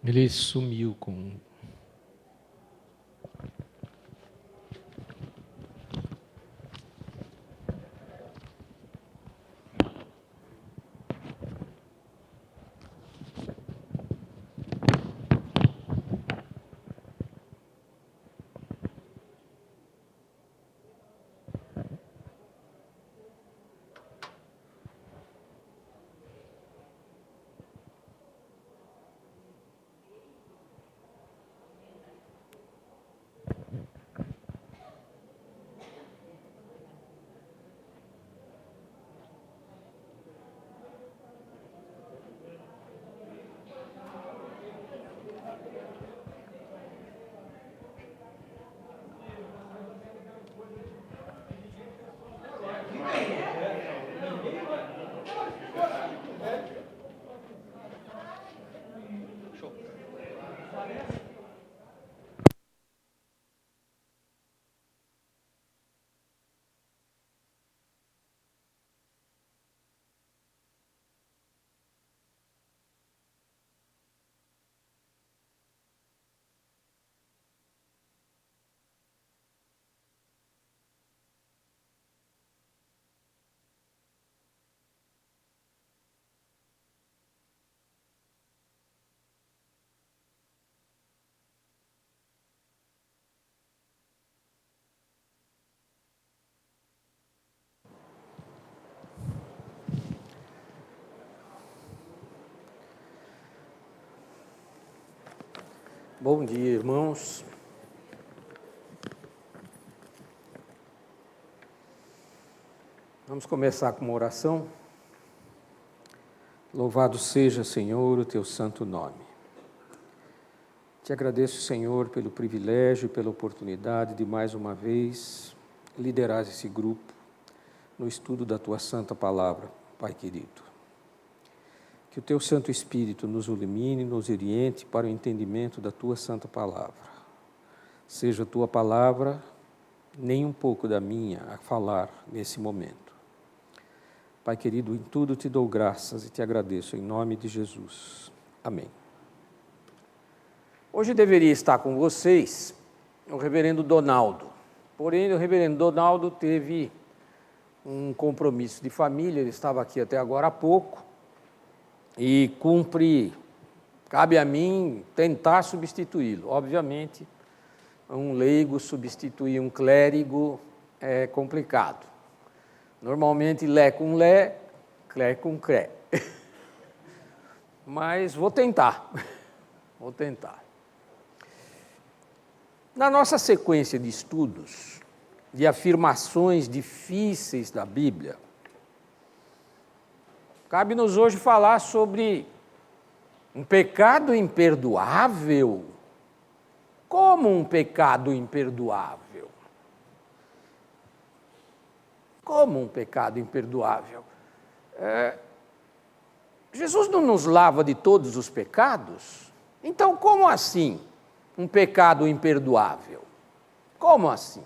Ele sumiu com... Bom dia, irmãos. Vamos começar com uma oração. Louvado seja, Senhor, o teu santo nome. Te agradeço, Senhor, pelo privilégio e pela oportunidade de mais uma vez liderar esse grupo no estudo da tua santa palavra, Pai querido. Que o teu Santo Espírito nos ilumine, nos oriente para o entendimento da tua santa palavra. Seja a tua palavra, nem um pouco da minha, a falar nesse momento. Pai querido, em tudo te dou graças e te agradeço, em nome de Jesus. Amém. Hoje deveria estar com vocês o reverendo Donaldo. Porém, o reverendo Donaldo teve um compromisso de família, ele estava aqui até agora há pouco, e cabe a mim tentar substituí-lo. Obviamente, um leigo substituir um clérigo é complicado. Normalmente, lé com lé, cré com cré. Mas vou tentar. Na nossa sequência de estudos, de afirmações difíceis da Bíblia, cabe-nos hoje falar sobre um pecado imperdoável. Como um pecado imperdoável? Como um pecado imperdoável? Jesus não nos lava de todos os pecados? Então, como assim um pecado imperdoável? Como assim?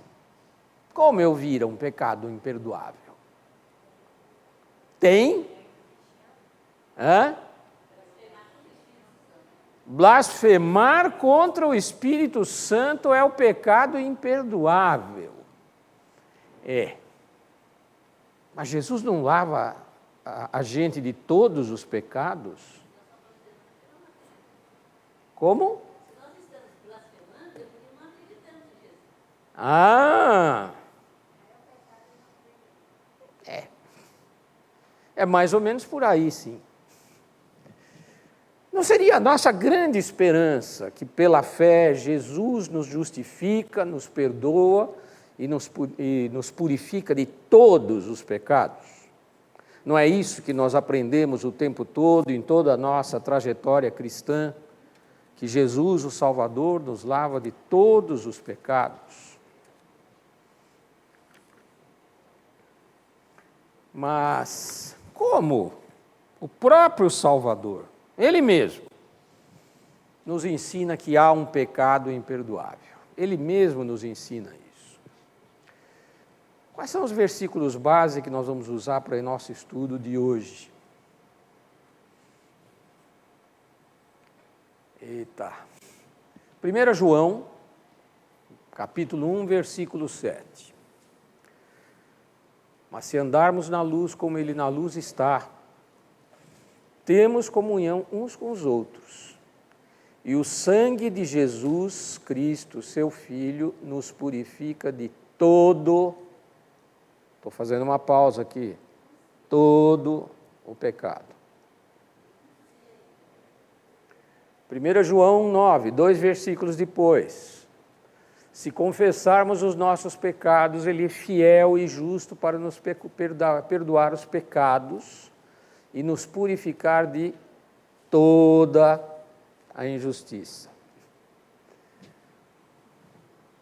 Como eu vira um pecado imperdoável? Tem? Blasfemar contra o Espírito Santo é o pecado imperdoável. Mas Jesus não lava a gente de todos os pecados? Como? Nós estamos blasfemando, eu não acreditamos em Jesus. É mais ou menos por aí, sim. Não seria a nossa grande esperança que, pela fé, Jesus nos justifica, nos perdoa e nos purifica de todos os pecados? Não é isso que nós aprendemos o tempo todo, em toda a nossa trajetória cristã, que Jesus, o Salvador, nos lava de todos os pecados? Mas como o próprio Salvador, Ele mesmo, nos ensina que há um pecado imperdoável? Ele mesmo nos ensina isso. Quais são os versículos base que nós vamos usar para o nosso estudo de hoje? Eita. 1 João, capítulo 1, versículo 7. Mas se andarmos na luz como Ele na luz está, temos comunhão uns com os outros. E o sangue de Jesus Cristo, seu Filho, nos purifica de todo, estou fazendo uma pausa aqui, todo o pecado. 1 João 9, 2 versículos depois. Se confessarmos os nossos pecados, Ele é fiel e justo para nos perdoar os pecados e nos purificar de toda a injustiça.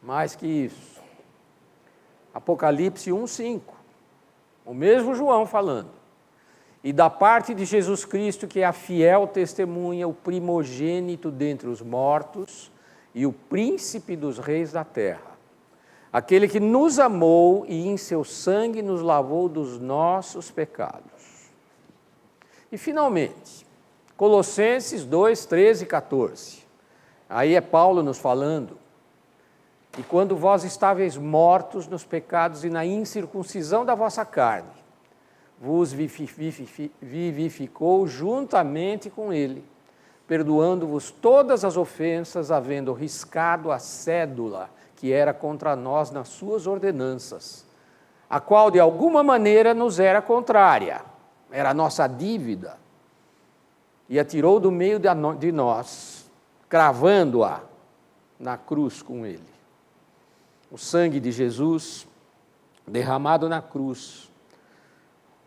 Mais que isso. Apocalipse 1:5. O mesmo João falando. E da parte de Jesus Cristo, que é a fiel testemunha, o primogênito dentre os mortos e o príncipe dos reis da terra, aquele que nos amou e em seu sangue nos lavou dos nossos pecados. E finalmente, Colossenses 2, 13 e 14. Aí é Paulo nos falando. E quando vós estáveis mortos nos pecados e na incircuncisão da vossa carne, vos vivificou juntamente com Ele, perdoando-vos todas as ofensas, havendo riscado a cédula que era contra nós nas suas ordenanças, a qual de alguma maneira nos era contrária, era a nossa dívida, e a tirou do meio de nós, cravando-a na cruz com Ele. O sangue de Jesus, derramado na cruz,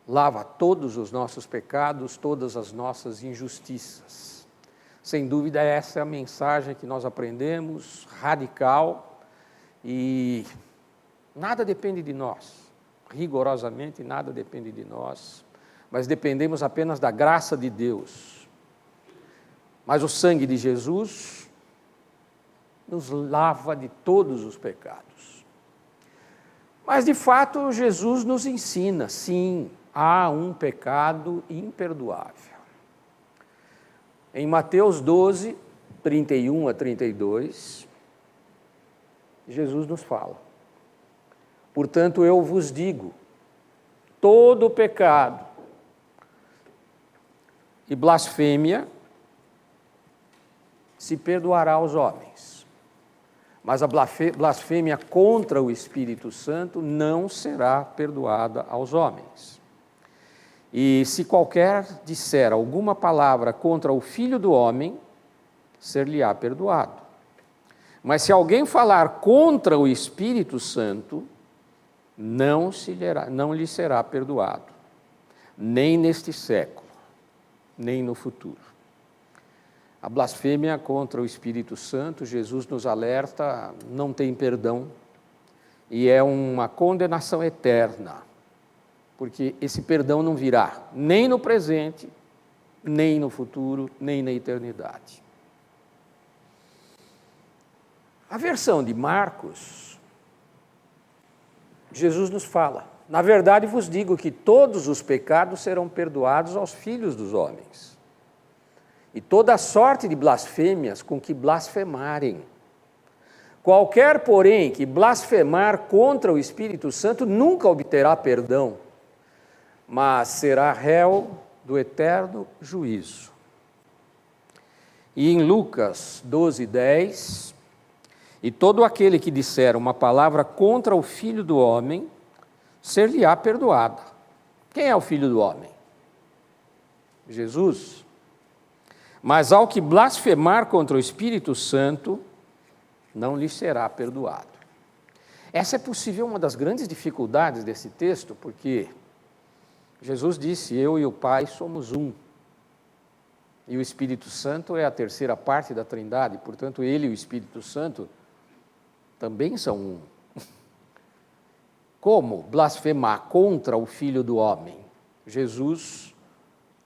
lava todos os nossos pecados, todas as nossas injustiças. Sem dúvida, essa é a mensagem que nós aprendemos, radical, e nada depende de nós, rigorosamente nada depende de nós, mas dependemos apenas da graça de Deus. Mas o sangue de Jesus nos lava de todos os pecados. Mas, de fato, Jesus nos ensina, sim, há um pecado imperdoável. Em Mateus 12, 31 a 32, Jesus nos fala: portanto, eu vos digo, todo pecado e blasfêmia se perdoará aos homens, mas a blasfêmia contra o Espírito Santo não será perdoada aos homens. E se qualquer disser alguma palavra contra o Filho do Homem, ser-lhe-á perdoado. Mas se alguém falar contra o Espírito Santo, não lhe será perdoado, nem neste século, nem no futuro. A blasfêmia contra o Espírito Santo, Jesus nos alerta, não tem perdão, e é uma condenação eterna, porque esse perdão não virá nem no presente, nem no futuro, nem na eternidade. A versão de Marcos, Jesus nos fala: na verdade vos digo que todos os pecados serão perdoados aos filhos dos homens, e toda sorte de blasfêmias com que blasfemarem. Qualquer, porém, que blasfemar contra o Espírito Santo nunca obterá perdão, mas será réu do eterno juízo. E em Lucas 12, 10, e todo aquele que disser uma palavra contra o Filho do Homem, ser-lhe-á perdoada. Quem é o Filho do Homem? Jesus. Mas ao que blasfemar contra o Espírito Santo, não lhe será perdoado. Essa é possível uma das grandes dificuldades desse texto, porque Jesus disse: eu e o Pai somos um. E o Espírito Santo é a terceira parte da Trindade, portanto, Ele e o Espírito Santo também são um. Como blasfemar contra o Filho do Homem? Jesus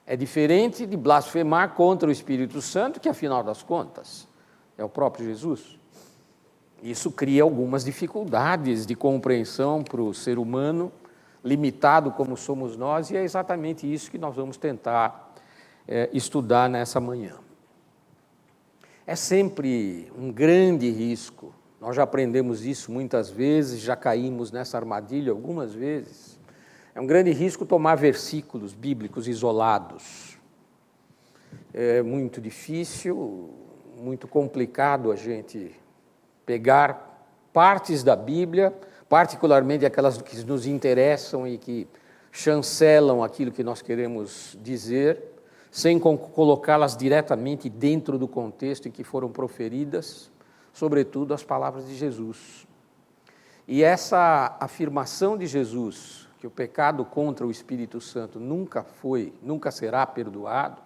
é diferente de blasfemar contra o Espírito Santo, que, afinal das contas, é o próprio Jesus. Isso cria algumas dificuldades de compreensão para o ser humano, limitado como somos nós, e é exatamente isso que nós vamos tentar estudar nessa manhã. é sempre um grande risco. Nós já aprendemos isso muitas vezes, já caímos nessa armadilha algumas vezes. É um grande risco tomar versículos bíblicos isolados. É muito difícil, muito complicado a gente pegar partes da Bíblia, particularmente aquelas que nos interessam e que chancelam aquilo que nós queremos dizer, sem colocá-las diretamente dentro do contexto em que foram proferidas, sobretudo as palavras de Jesus. E essa afirmação de Jesus, que o pecado contra o Espírito Santo nunca será perdoado,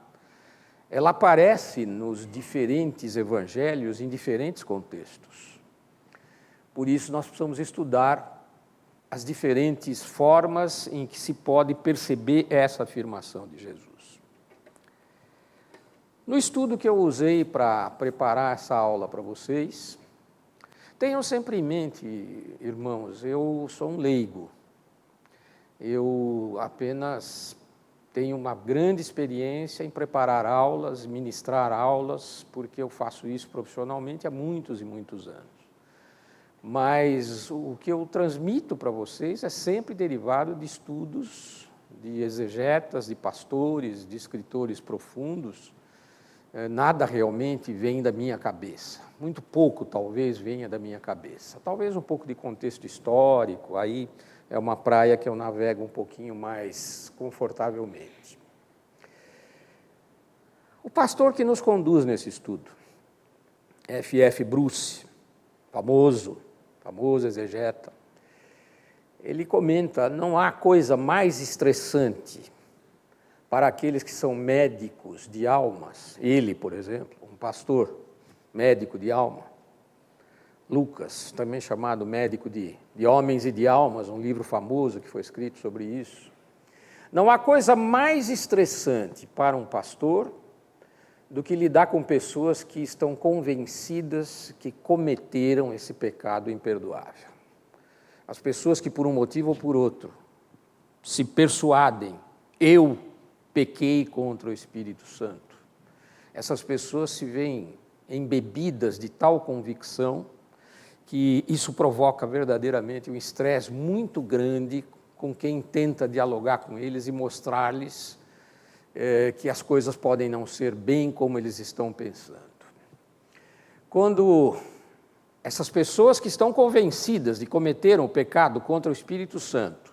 ela aparece nos diferentes evangelhos em diferentes contextos. Por isso, nós precisamos estudar as diferentes formas em que se pode perceber essa afirmação de Jesus. No estudo que eu usei para preparar essa aula para vocês, tenham sempre em mente, irmãos, eu sou um leigo. Eu apenas tenho uma grande experiência em preparar aulas, ministrar aulas, porque eu faço isso profissionalmente há muitos e muitos anos. Mas o que eu transmito para vocês é sempre derivado de estudos, de exegetas, de pastores, de escritores profundos. Nada realmente vem da minha cabeça. Muito pouco, talvez, venha da minha cabeça. Talvez um pouco de contexto histórico, aí é uma praia que eu navego um pouquinho mais confortavelmente. O pastor que nos conduz nesse estudo, F.F. Bruce, famoso exegeta, ele comenta: não há coisa mais estressante para aqueles que são médicos de almas. Ele, por exemplo, um pastor médico de alma. Lucas, também chamado Médico de Homens e de Almas, um livro famoso que foi escrito sobre isso. Não há coisa mais estressante para um pastor do que lidar com pessoas que estão convencidas que cometeram esse pecado imperdoável. As pessoas que, por um motivo ou por outro, se persuadem: eu pequei contra o Espírito Santo. Essas pessoas se veem embebidas de tal convicção que isso provoca verdadeiramente um estresse muito grande com quem tenta dialogar com eles e mostrar-lhes que as coisas podem não ser bem como eles estão pensando. Quando essas pessoas que estão convencidas de cometeram o pecado contra o Espírito Santo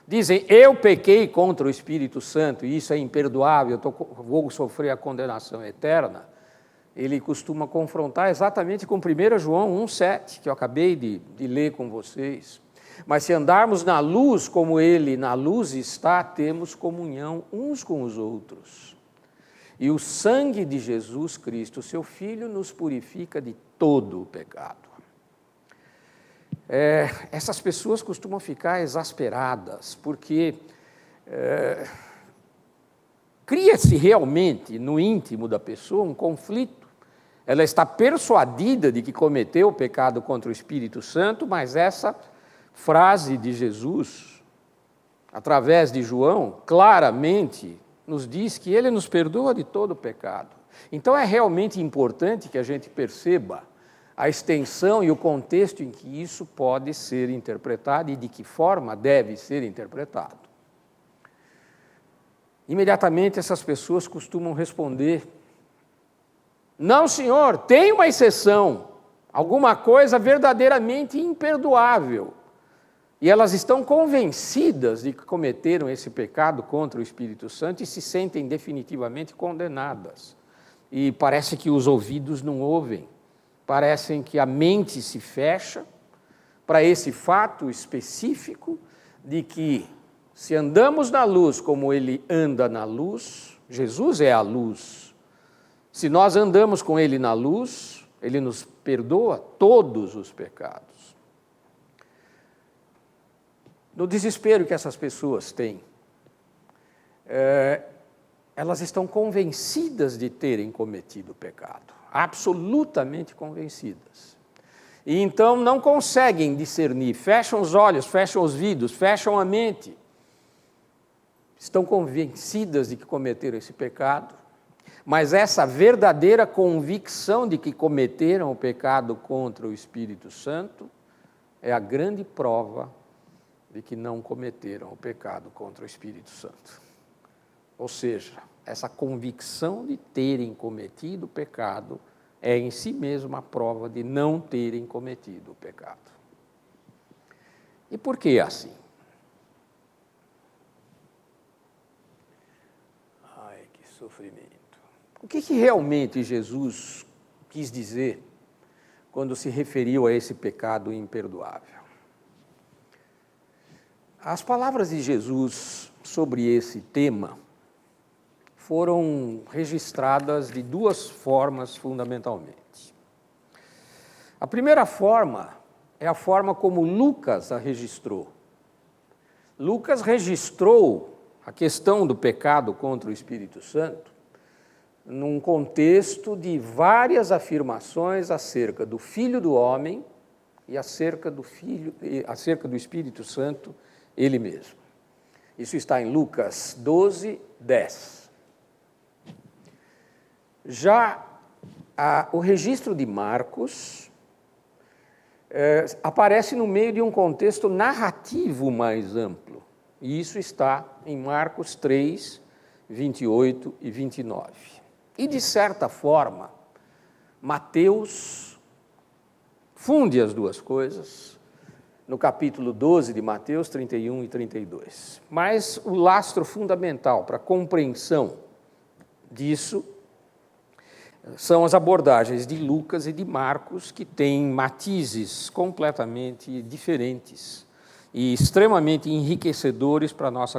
dizem: eu pequei contra o Espírito Santo e isso é imperdoável, vou sofrer a condenação eterna, ele costuma confrontar exatamente com 1 João 1,7, que eu acabei de ler com vocês. Mas se andarmos na luz como ele na luz está, temos comunhão uns com os outros. E o sangue de Jesus Cristo, seu Filho, nos purifica de todo o pecado. Essas pessoas costumam ficar exasperadas, porque cria-se realmente no íntimo da pessoa um conflito. Ela está persuadida de que cometeu o pecado contra o Espírito Santo, mas essa frase de Jesus, através de João, claramente nos diz que ele nos perdoa de todo o pecado. Então é realmente importante que a gente perceba a extensão e o contexto em que isso pode ser interpretado e de que forma deve ser interpretado. Imediatamente essas pessoas costumam responder: não, senhor, tem uma exceção, alguma coisa verdadeiramente imperdoável. E elas estão convencidas de que cometeram esse pecado contra o Espírito Santo e se sentem definitivamente condenadas. E parece que os ouvidos não ouvem, parecem que a mente se fecha para esse fato específico de que, se andamos na luz como ele anda na luz, Jesus é a luz. Se nós andamos com ele na luz, ele nos perdoa todos os pecados. No desespero que essas pessoas têm, elas estão convencidas de terem cometido o pecado, absolutamente convencidas. E então não conseguem discernir, fecham os olhos, fecham os vidros, fecham a mente. Estão convencidas de que cometeram esse pecado, Mas essa verdadeira convicção de que cometeram o pecado contra o Espírito Santo é a grande prova de que não cometeram o pecado contra o Espírito Santo. Ou seja, essa convicção de terem cometido o pecado é em si mesma a prova de não terem cometido o pecado. E por que assim? Ai, que sofrimento. O que realmente Jesus quis dizer quando se referiu a esse pecado imperdoável? As palavras de Jesus sobre esse tema foram registradas de duas formas fundamentalmente. A primeira forma é a forma como Lucas a registrou. Lucas registrou a questão do pecado contra o Espírito Santo num contexto de várias afirmações acerca do Filho do Homem e acerca do Espírito Santo ele mesmo. Isso está em Lucas 12, 10. Já o registro de Marcos aparece no meio de um contexto narrativo mais amplo. E isso está em Marcos 3, 28 e 29. E, de certa forma, Mateus funde as duas coisas no capítulo 12 de Mateus, 31 e 32. Mas o lastro fundamental para a compreensão disso são as abordagens de Lucas e de Marcos, que têm matizes completamente diferentes e extremamente enriquecedores para a nossa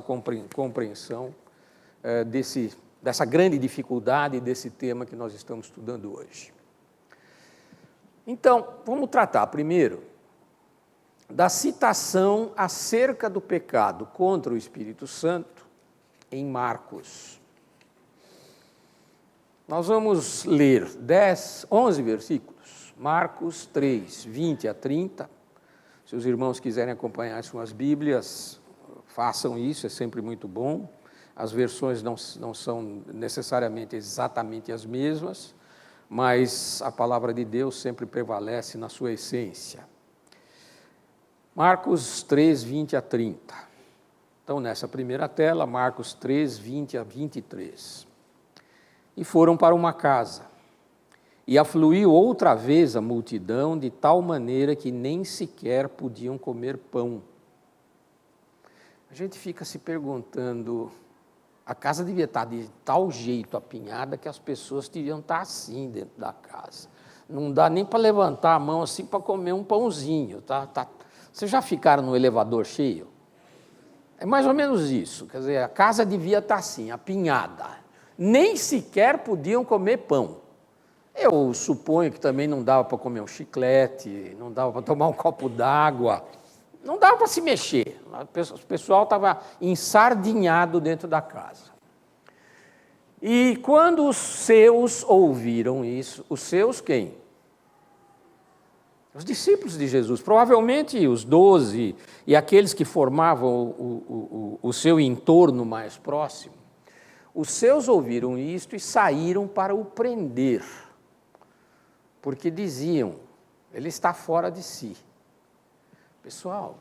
compreensão dessa grande dificuldade desse tema que nós estamos estudando hoje. Então, vamos tratar primeiro da citação acerca do pecado contra o Espírito Santo em Marcos. Nós vamos ler 11 versículos, Marcos 3, 20 a 30. Se os irmãos quiserem acompanhar suas Bíblias, façam isso, é sempre muito bom. As versões não são necessariamente exatamente as mesmas, mas a palavra de Deus sempre prevalece na sua essência. Marcos 3, 20 a 30. Então, nessa primeira tela, Marcos 3, 20 a 23. E foram para uma casa, e afluiu outra vez a multidão, de tal maneira que nem sequer podiam comer pão. A gente fica se perguntando, a casa devia estar de tal jeito apinhada que as pessoas deviam estar assim dentro da casa. Não dá nem para levantar a mão assim para comer um pãozinho. Vocês já ficaram no elevador cheio? É mais ou menos isso, quer dizer, a casa devia estar assim, apinhada. Nem sequer podiam comer pão. Eu suponho que também não dava para comer um chiclete, não dava para tomar um copo d'água, não dava para se mexer. O pessoal estava ensardinhado dentro da casa. E quando os seus ouviram isso, os seus quem? Os discípulos de Jesus, provavelmente os 12 e aqueles que formavam o seu entorno mais próximo, os seus ouviram isto e saíram para o prender, porque diziam, ele está fora de si. Pessoal,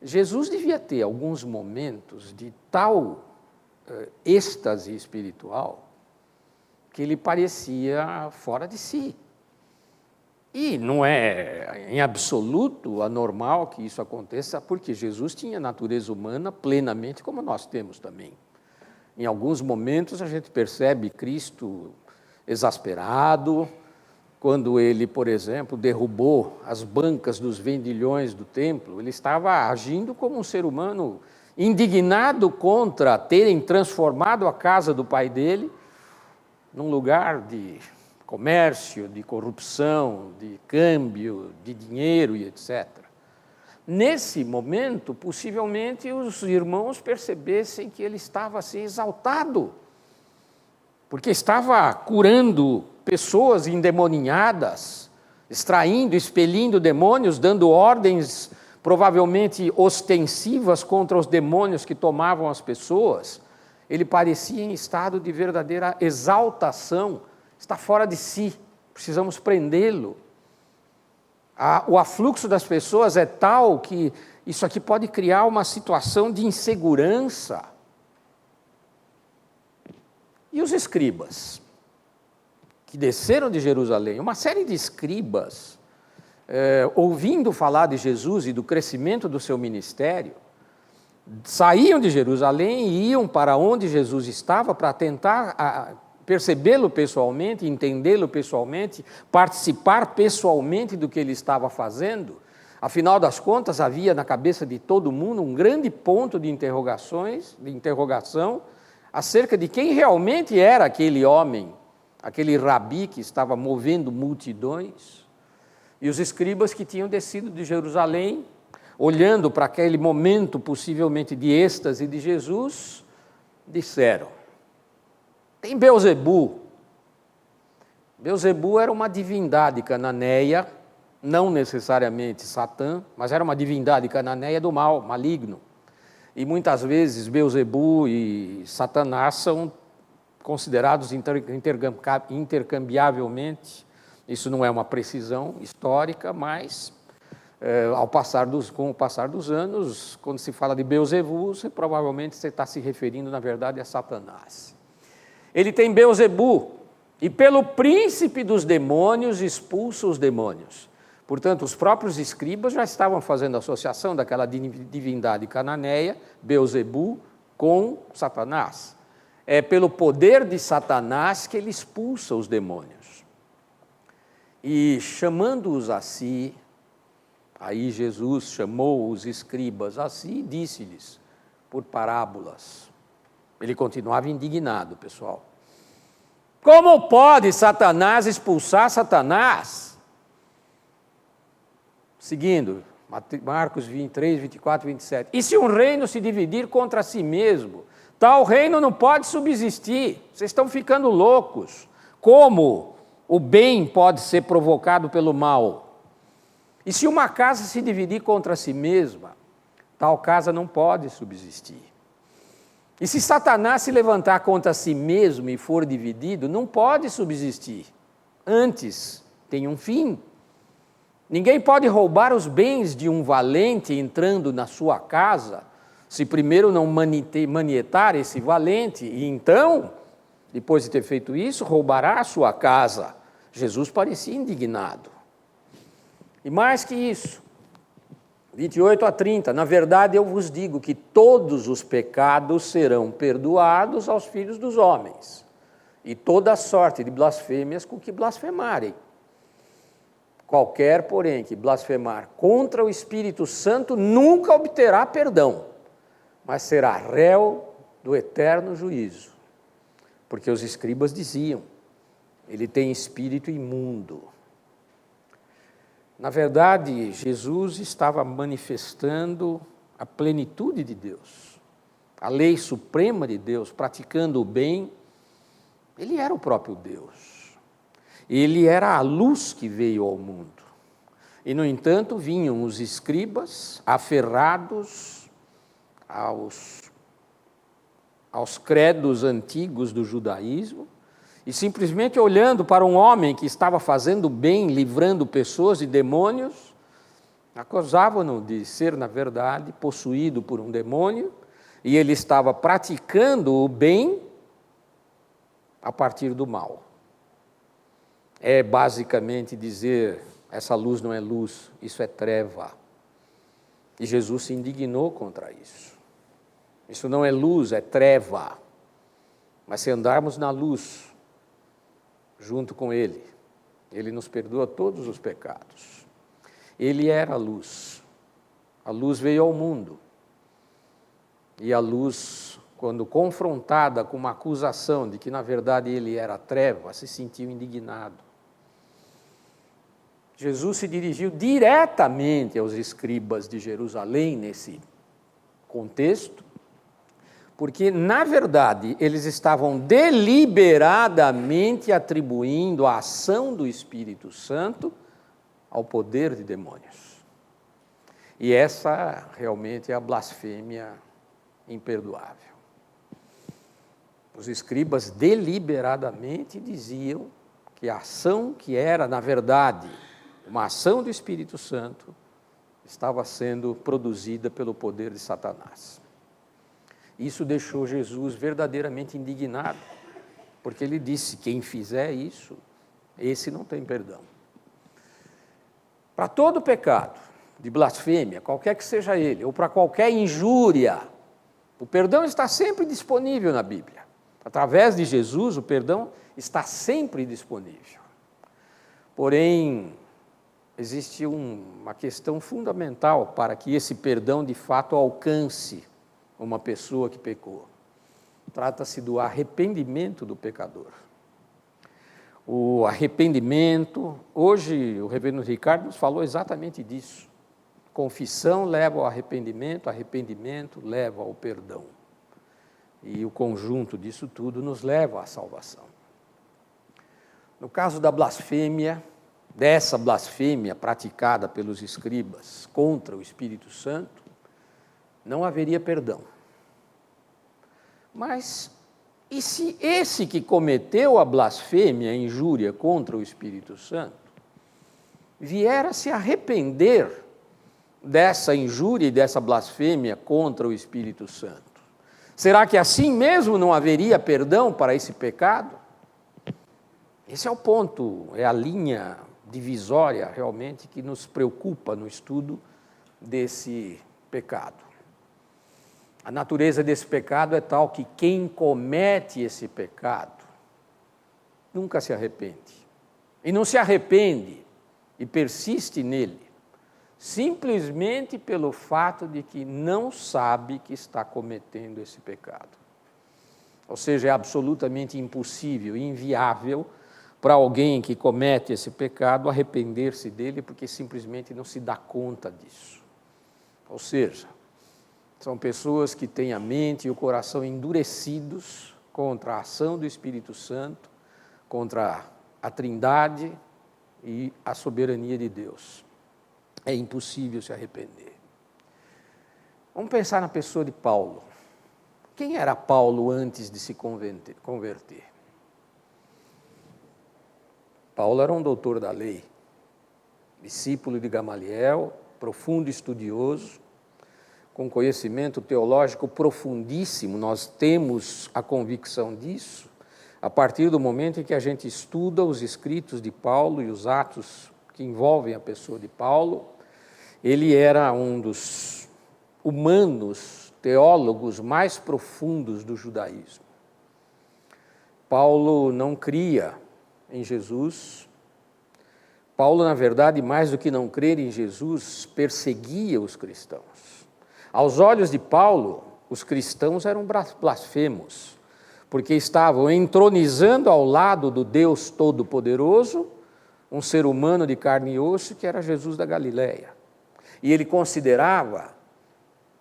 Jesus devia ter alguns momentos de tal êxtase espiritual que ele parecia fora de si. E não é em absoluto anormal que isso aconteça, porque Jesus tinha natureza humana plenamente como nós temos também. Em alguns momentos a gente percebe Cristo exasperado, quando ele, por exemplo, derrubou as bancas dos vendilhões do templo, ele estava agindo como um ser humano indignado contra terem transformado a casa do pai dele num lugar de comércio, de corrupção, de câmbio, de dinheiro e etc. Nesse momento, possivelmente, os irmãos percebessem que ele estava assim exaltado, porque estava curando pessoas endemoninhadas, extraindo, expelindo demônios, dando ordens provavelmente ostensivas contra os demônios que tomavam as pessoas. ele parecia em estado de verdadeira exaltação, está fora de si, precisamos prendê-lo. O afluxo das pessoas é tal que isso aqui pode criar uma situação de insegurança. E os escribas, que desceram de Jerusalém, uma série de escribas, ouvindo falar de Jesus e do crescimento do seu ministério, saíam de Jerusalém e iam para onde Jesus estava para tentar percebê-lo pessoalmente, entendê-lo pessoalmente, participar pessoalmente do que ele estava fazendo. Afinal das contas, havia na cabeça de todo mundo um grande ponto de interrogação acerca de quem realmente era aquele homem, aquele rabi que estava movendo multidões. E os escribas que tinham descido de Jerusalém, olhando para aquele momento possivelmente de êxtase de Jesus, disseram: tem Beelzebu. Beelzebu era uma divindade cananeia, não necessariamente Satã, mas era uma divindade cananeia do mal, maligno. E muitas vezes Beelzebu e Satanás são considerados intercambiavelmente. Isso não é uma precisão histórica, mas com o passar dos anos, quando se fala de Beelzebu, provavelmente você está se referindo, na verdade, a Satanás. Ele tem Beelzebu, e pelo príncipe dos demônios expulsa os demônios. Portanto, os próprios escribas já estavam fazendo associação daquela divindade cananeia, Beelzebu, com Satanás. É pelo poder de Satanás que ele expulsa os demônios. E chamando-os a si, aí Jesus chamou os escribas a si e disse-lhes por parábolas. Ele continuava indignado, pessoal. Como pode Satanás expulsar Satanás? Seguindo, Marcos 23, 24, 27. E se um reino se dividir contra si mesmo, tal reino não pode subsistir. Vocês estão ficando loucos. Como o bem pode ser provocado pelo mal? E se uma casa se dividir contra si mesma, tal casa não pode subsistir. E se Satanás se levantar contra si mesmo e for dividido, não pode subsistir. Antes, tem um fim. Ninguém pode roubar os bens de um valente entrando na sua casa, se primeiro não manietar esse valente, e então, depois de ter feito isso, roubará a sua casa. Jesus parecia indignado. E mais que isso, 28 a 30, na verdade eu vos digo que todos os pecados serão perdoados aos filhos dos homens, e toda sorte de blasfêmias com que blasfemarem. Qualquer, porém, que blasfemar contra o Espírito Santo nunca obterá perdão, mas será réu do eterno juízo. Porque os escribas diziam, ele tem espírito imundo. Na verdade, Jesus estava manifestando a plenitude de Deus, a lei suprema de Deus, praticando o bem. Ele era o próprio Deus. Ele era a luz que veio ao mundo. E, no entanto, vinham os escribas aferrados aos credos antigos do judaísmo, e simplesmente olhando para um homem que estava fazendo bem, livrando pessoas de demônios, acusavam-no de ser, na verdade, possuído por um demônio, e ele estava praticando o bem a partir do mal. É basicamente dizer, essa luz não é luz, isso é treva. E Jesus se indignou contra isso. Isso não é luz, é treva. Mas se andarmos na luz, junto com Ele, Ele nos perdoa todos os pecados. Ele era a luz. A luz veio ao mundo. E a luz, quando confrontada com uma acusação de que, na verdade, Ele era treva, se sentiu indignado. Jesus se dirigiu diretamente aos escribas de Jerusalém nesse contexto, porque, na verdade, eles estavam deliberadamente atribuindo a ação do Espírito Santo ao poder de demônios. E essa realmente é a blasfêmia imperdoável. Os escribas deliberadamente diziam que a ação que era, na verdade, uma ação do Espírito Santo, estava sendo produzida pelo poder de Satanás. Isso deixou Jesus verdadeiramente indignado, porque ele disse: quem fizer isso, esse não tem perdão. Para todo pecado de blasfêmia, qualquer que seja ele, ou para qualquer injúria, o perdão está sempre disponível na Bíblia. Através de Jesus, o perdão está sempre disponível. Porém, existe uma questão fundamental para que esse perdão de fato alcance uma pessoa que pecou. Trata-se do arrependimento do pecador. O arrependimento, hoje o reverendo Ricardo nos falou exatamente disso. Confissão leva ao arrependimento, arrependimento leva ao perdão. E o conjunto disso tudo nos leva à salvação. No caso da blasfêmia, dessa blasfêmia praticada pelos escribas contra o Espírito Santo, não haveria perdão. Mas, e se esse que cometeu a blasfêmia, a injúria contra o Espírito Santo, vier a se arrepender dessa injúria e dessa blasfêmia contra o Espírito Santo? Será que assim mesmo não haveria perdão para esse pecado? Esse é o ponto, é a linha divisória realmente que nos preocupa no estudo desse pecado. A natureza desse pecado é tal que quem comete esse pecado nunca se arrepende. E não se arrepende e persiste nele, simplesmente pelo fato de que não sabe que está cometendo esse pecado. Ou seja, é absolutamente impossível, inviável para alguém que comete esse pecado arrepender-se dele, porque simplesmente não se dá conta disso. Ou seja, são pessoas que têm a mente e o coração endurecidos contra a ação do Espírito Santo, contra a Trindade e a soberania de Deus. É impossível se arrepender. Vamos pensar na pessoa de Paulo. Quem era Paulo antes de se converter? Paulo era um doutor da lei, discípulo de Gamaliel, profundo estudioso, com conhecimento teológico profundíssimo. Nós temos a convicção disso a partir do momento em que a gente estuda os escritos de Paulo e os atos que envolvem a pessoa de Paulo. Ele era um dos humanos, teólogos mais profundos do judaísmo. Paulo não cria em Jesus. Paulo, na verdade, mais do que não crer em Jesus, perseguia os cristãos. Aos olhos de Paulo, os cristãos eram blasfemos, porque estavam entronizando ao lado do Deus Todo-Poderoso um ser humano de carne e osso, que era Jesus da Galileia. E ele considerava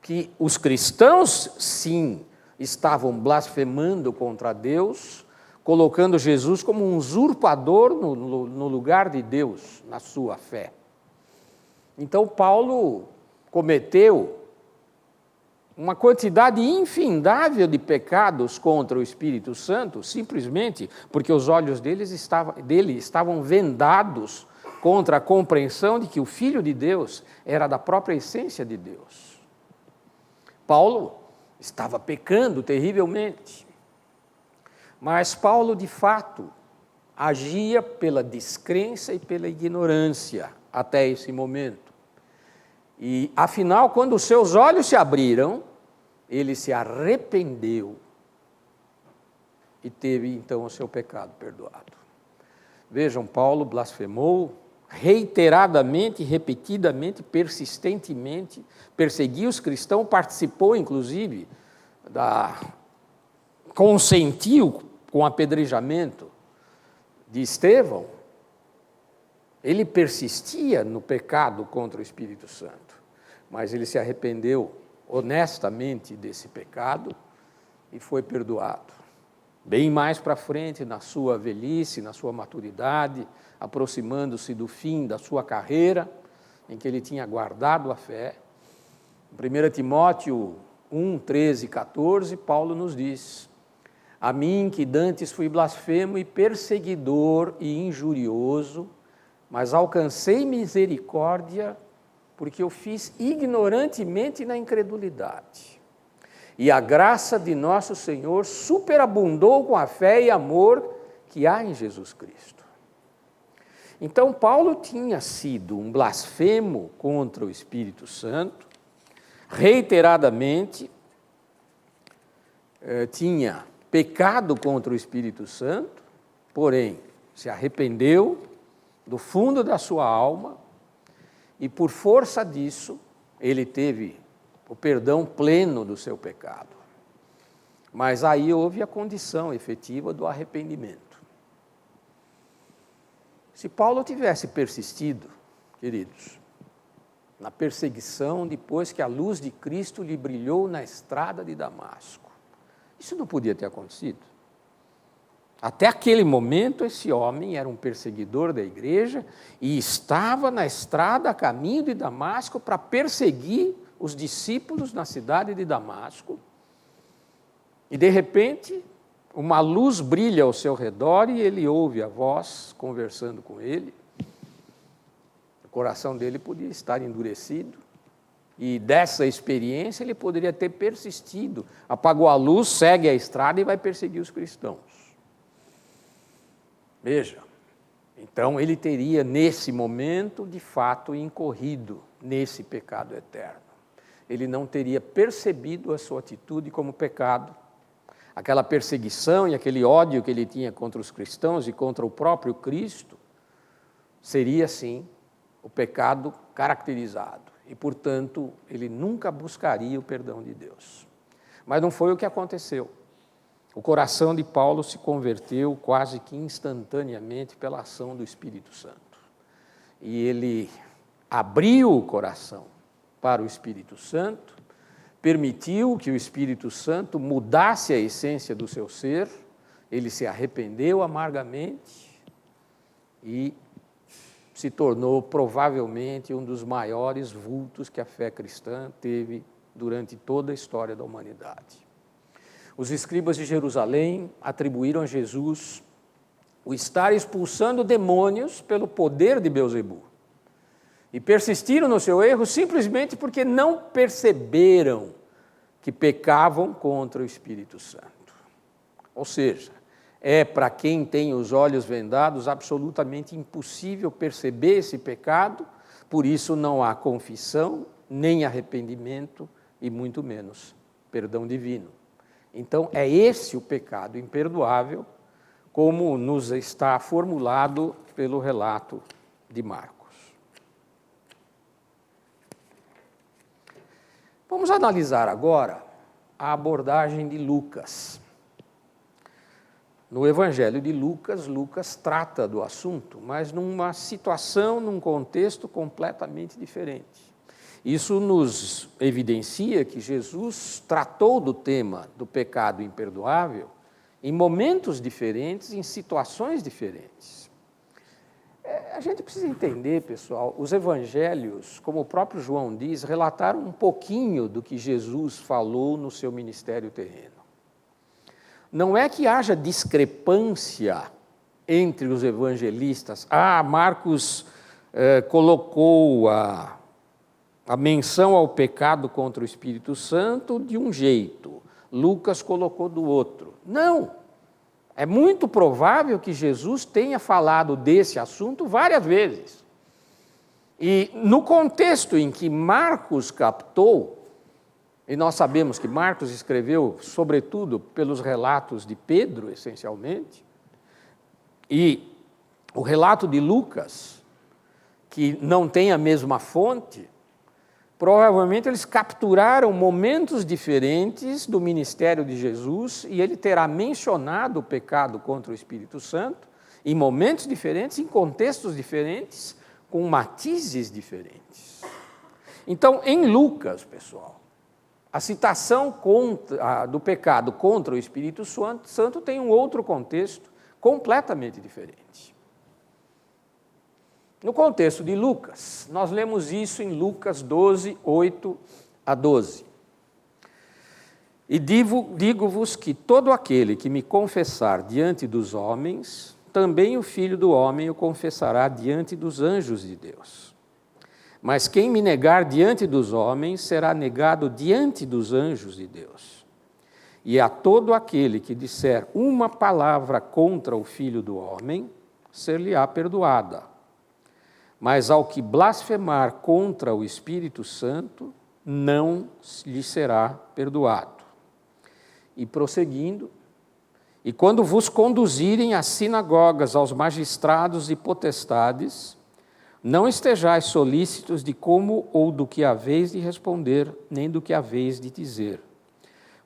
que os cristãos, sim, estavam blasfemando contra Deus, colocando Jesus como um usurpador no lugar de Deus, na sua fé. Então, Paulo cometeu uma quantidade infindável de pecados contra o Espírito Santo, simplesmente porque os olhos dele estavam vendados contra a compreensão de que o Filho de Deus era da própria essência de Deus. Paulo estava pecando terrivelmente, mas Paulo, de fato, agia pela descrença e pela ignorância até esse momento. E, afinal, quando os seus olhos se abriram, ele se arrependeu e teve, então, o seu pecado perdoado. Vejam, Paulo blasfemou reiteradamente, repetidamente, persistentemente, perseguiu os cristãos, participou, inclusive, consentiu com o apedrejamento de Estevão. Ele persistia no pecado contra o Espírito Santo, mas ele se arrependeu honestamente desse pecado e foi perdoado. Bem mais para frente, na sua velhice, na sua maturidade, aproximando-se do fim da sua carreira, em que ele tinha guardado a fé, em 1 Timóteo 1, 13 e 14, Paulo nos diz: A mim, que dantes fui blasfemo e perseguidor e injurioso, mas alcancei misericórdia, porque eu fiz ignorantemente na incredulidade. E a graça de nosso Senhor superabundou com a fé e amor que há em Jesus Cristo. Então, Paulo tinha sido um blasfemo contra o Espírito Santo, reiteradamente, tinha pecado contra o Espírito Santo, porém, se arrependeu do fundo da sua alma e, por força disso, ele teve o perdão pleno do seu pecado. Mas aí houve a condição efetiva do arrependimento. Se Paulo tivesse persistido, queridos, na perseguição depois que a luz de Cristo lhe brilhou na estrada de Damasco, isso não podia ter acontecido. Até aquele momento, esse homem era um perseguidor da igreja e estava na estrada a caminho de Damasco para perseguir os discípulos na cidade de Damasco. E, de repente, uma luz brilha ao seu redor e ele ouve a voz conversando com ele. O coração dele podia estar endurecido. E dessa experiência ele poderia ter persistido. Apagou a luz, segue a estrada e vai perseguir os cristãos. Veja, então ele teria nesse momento, de fato, incorrido nesse pecado eterno. Ele não teria percebido a sua atitude como pecado. Aquela perseguição e aquele ódio que ele tinha contra os cristãos e contra o próprio Cristo, seria, sim, o pecado caracterizado. E, portanto, ele nunca buscaria o perdão de Deus. Mas não foi o que aconteceu. O coração de Paulo se converteu quase que instantaneamente pela ação do Espírito Santo. E ele abriu o coração para o Espírito Santo, permitiu que o Espírito Santo mudasse a essência do seu ser, ele se arrependeu amargamente e se tornou provavelmente um dos maiores vultos que a fé cristã teve durante toda a história da humanidade. Os escribas de Jerusalém atribuíram a Jesus o estar expulsando demônios pelo poder de Beelzebu. E persistiram no seu erro simplesmente porque não perceberam que pecavam contra o Espírito Santo. Ou seja, é para quem tem os olhos vendados absolutamente impossível perceber esse pecado, por isso não há confissão, nem arrependimento e muito menos perdão divino. Então é esse o pecado imperdoável, como nos está formulado pelo relato de Marcos. Vamos analisar agora a abordagem de Lucas. No Evangelho de Lucas, Lucas trata do assunto, mas numa situação, num contexto completamente diferente. Isso nos evidencia que Jesus tratou do tema do pecado imperdoável em momentos diferentes, em situações diferentes. A gente precisa entender, pessoal, os evangelhos, como o próprio João diz, relataram um pouquinho do que Jesus falou no seu ministério terreno. Não é que haja discrepância entre os evangelistas. Marcos colocou a menção ao pecado contra o Espírito Santo de um jeito, Lucas colocou do outro. Não, é muito provável que Jesus tenha falado desse assunto várias vezes. E no contexto em que Marcos captou, e nós sabemos que Marcos escreveu, sobretudo, pelos relatos de Pedro, essencialmente, e o relato de Lucas, que não tem a mesma fonte, provavelmente eles capturaram momentos diferentes do ministério de Jesus e ele terá mencionado o pecado contra o Espírito Santo em momentos diferentes, em contextos diferentes, com matizes diferentes. Então, em Lucas, pessoal, a citação do pecado contra o Espírito Santo tem um outro contexto completamente diferente. No contexto de Lucas, nós lemos isso em Lucas 12, 8 a 12. E digo-vos que todo aquele que me confessar diante dos homens, também o Filho do Homem o confessará diante dos anjos de Deus. Mas quem me negar diante dos homens, será negado diante dos anjos de Deus. E a todo aquele que disser uma palavra contra o Filho do Homem, ser-lhe-á perdoada. Mas ao que blasfemar contra o Espírito Santo, não lhe será perdoado. E prosseguindo, e quando vos conduzirem às sinagogas, aos magistrados e potestades, não estejais solícitos de como ou do que haveis de responder, nem do que haveis de dizer,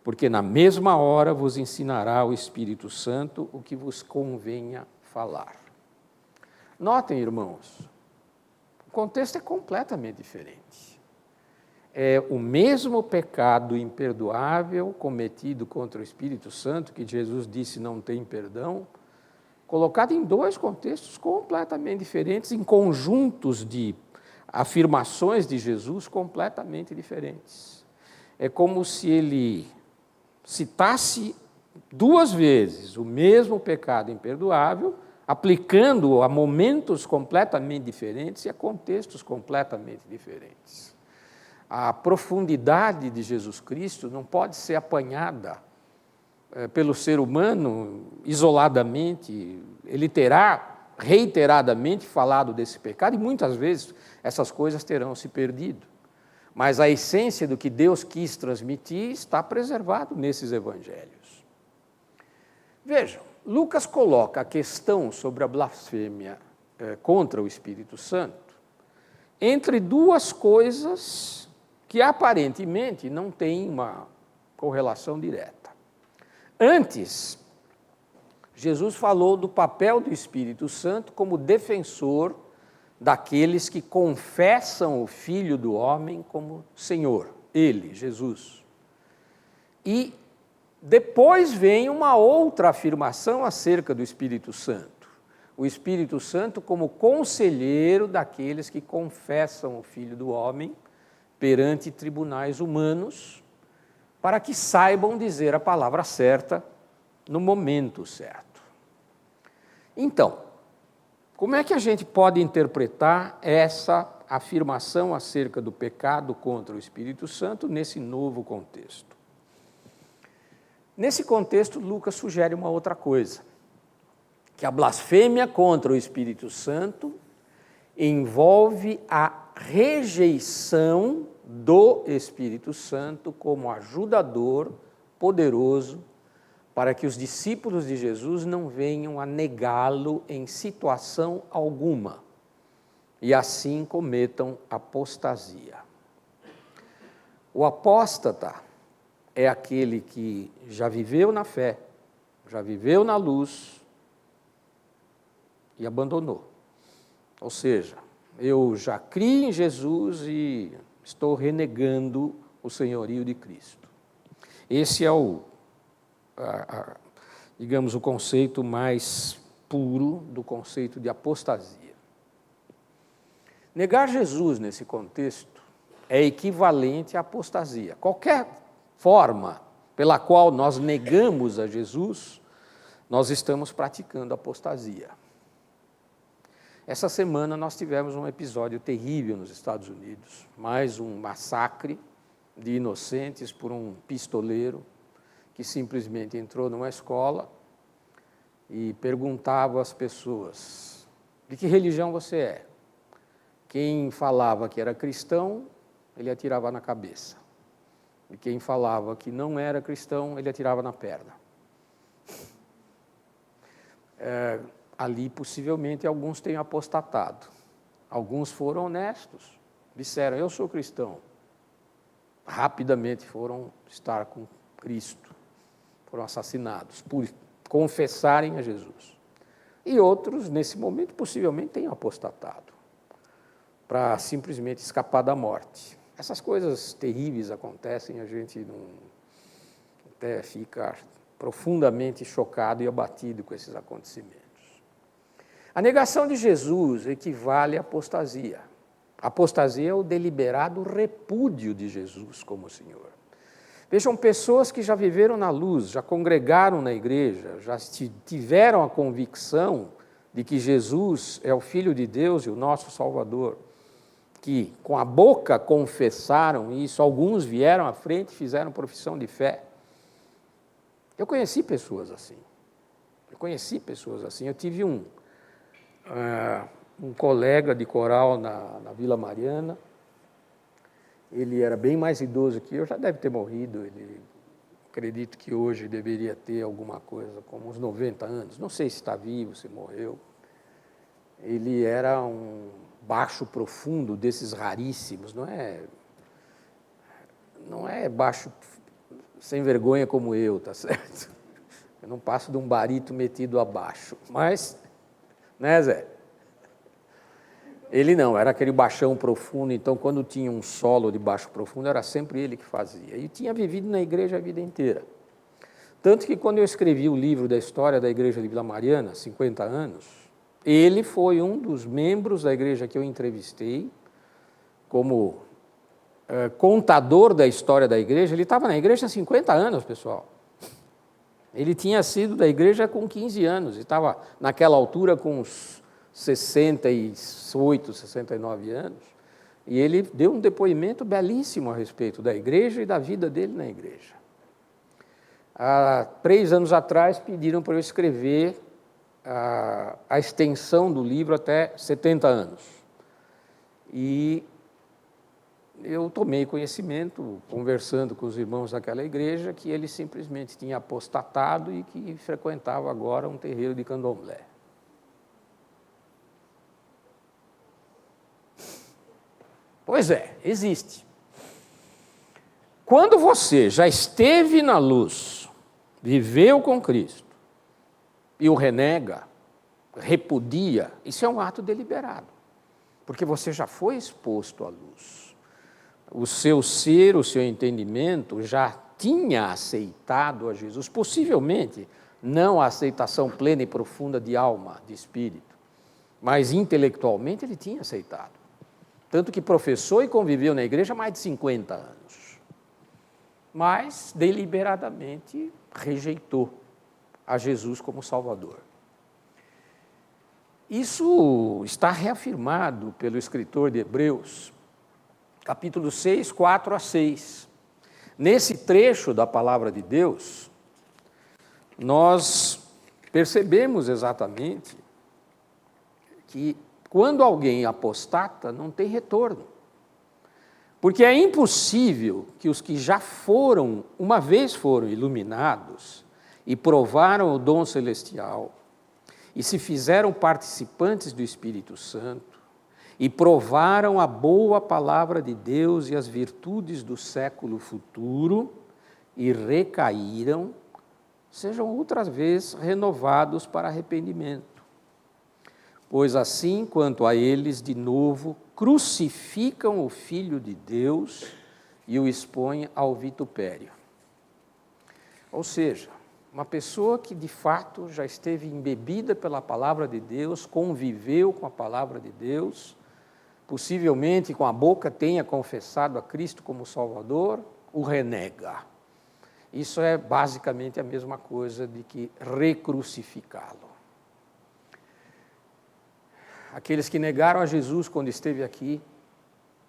porque na mesma hora vos ensinará o Espírito Santo o que vos convenha falar. Notem, irmãos, o contexto é completamente diferente. É o mesmo pecado imperdoável cometido contra o Espírito Santo, que Jesus disse não tem perdão, colocado em dois contextos completamente diferentes, em conjuntos de afirmações de Jesus completamente diferentes. É como se ele citasse duas vezes o mesmo pecado imperdoável, aplicando-o a momentos completamente diferentes e a contextos completamente diferentes. A profundidade de Jesus Cristo não pode ser apanhada pelo ser humano isoladamente. Ele terá reiteradamente falado desse pecado e muitas vezes essas coisas terão se perdido. Mas a essência do que Deus quis transmitir está preservado nesses evangelhos. Vejam, Lucas coloca a questão sobre a blasfêmia contra o Espírito Santo entre duas coisas que aparentemente não têm uma correlação direta. Antes, Jesus falou do papel do Espírito Santo como defensor daqueles que confessam o Filho do Homem como Senhor, ele, Jesus. E depois vem uma outra afirmação acerca do Espírito Santo. O Espírito Santo como conselheiro daqueles que confessam o Filho do Homem perante tribunais humanos, para que saibam dizer a palavra certa no momento certo. Então, como é que a gente pode interpretar essa afirmação acerca do pecado contra o Espírito Santo nesse novo contexto? Nesse contexto, Lucas sugere uma outra coisa, que a blasfêmia contra o Espírito Santo envolve a rejeição do Espírito Santo como ajudador poderoso para que os discípulos de Jesus não venham a negá-lo em situação alguma e assim cometam apostasia. O apóstata é aquele que já viveu na fé, já viveu na luz e abandonou. Ou seja, eu já criei em Jesus e estou renegando o senhorio de Cristo. Esse é digamos, o conceito mais puro do conceito de apostasia. Negar Jesus nesse contexto é equivalente à apostasia. Qualquer forma pela qual nós negamos a Jesus, nós estamos praticando apostasia. Essa semana nós tivemos um episódio terrível nos Estados Unidos, mais um massacre de inocentes por um pistoleiro que simplesmente entrou numa escola e perguntava às pessoas: de que religião você é? Quem falava que era cristão, ele atirava na cabeça. E quem falava que não era cristão, ele atirava na perna. Ali, possivelmente, alguns tenham apostatado. Alguns foram honestos, disseram, eu sou cristão. Rapidamente foram estar com Cristo, foram assassinados por confessarem a Jesus. E outros, nesse momento, possivelmente tenham apostatado, para simplesmente escapar da morte. Essas coisas terríveis acontecem, a gente até fica profundamente chocado e abatido com esses acontecimentos. A negação de Jesus equivale à apostasia. A apostasia é o deliberado repúdio de Jesus como Senhor. Vejam, pessoas que já viveram na luz, já congregaram na igreja, já tiveram a convicção de que Jesus é o Filho de Deus e o nosso Salvador, que com a boca confessaram isso, alguns vieram à frente e fizeram profissão de fé. Eu conheci pessoas assim. Eu tive um colega de coral na Vila Mariana. Ele era bem mais idoso que eu, já deve ter morrido. Acredito que hoje deveria ter alguma coisa como uns 90 anos. Não sei se está vivo, se morreu. Ele era um baixo profundo desses raríssimos, não é baixo sem vergonha como eu, tá certo? Eu não passo de um barito metido abaixo, mas, né, Zé? Ele não, era aquele baixão profundo, então quando tinha um solo de baixo profundo, era sempre ele que fazia. E tinha vivido na igreja a vida inteira. Tanto que quando eu escrevi o livro da história da igreja de Vila Mariana, 50 anos, ele foi um dos membros da igreja que eu entrevistei, como contador da história da igreja. Ele estava na igreja há 50 anos, pessoal. Ele tinha sido da igreja com 15 anos, e estava naquela altura com uns 68, 69 anos, e ele deu um depoimento belíssimo a respeito da igreja e da vida dele na igreja. Há 3 anos atrás, pediram para eu escrever a extensão do livro até 70 anos. E eu tomei conhecimento, conversando com os irmãos daquela igreja, que ele simplesmente tinha apostatado e que frequentava agora um terreiro de candomblé. Pois é, existe. Quando você já esteve na luz, viveu com Cristo, e o renega, repudia, isso é um ato deliberado, porque você já foi exposto à luz. O seu ser, o seu entendimento já tinha aceitado a Jesus, possivelmente não a aceitação plena e profunda de alma, de espírito, mas intelectualmente ele tinha aceitado. Tanto que professou e conviveu na igreja há mais de 50 anos. Mas, deliberadamente, rejeitou a Jesus como Salvador. Isso está reafirmado pelo escritor de Hebreus, capítulo 6, 4 a 6. Nesse trecho da palavra de Deus, nós percebemos exatamente que quando alguém apostata, não tem retorno. Porque é impossível que os que já foram, uma vez foram iluminados e provaram o dom celestial, e se fizeram participantes do Espírito Santo, e provaram a boa palavra de Deus e as virtudes do século futuro, e recaíram, sejam outra vez renovados para arrependimento. Pois assim, quanto a eles, de novo, crucificam o Filho de Deus e o expõem ao vitupério. Ou seja, uma pessoa que de fato já esteve embebida pela palavra de Deus, conviveu com a palavra de Deus, possivelmente com a boca tenha confessado a Cristo como Salvador, o renega. Isso é basicamente a mesma coisa de que recrucificá-lo. Aqueles que negaram a Jesus quando esteve aqui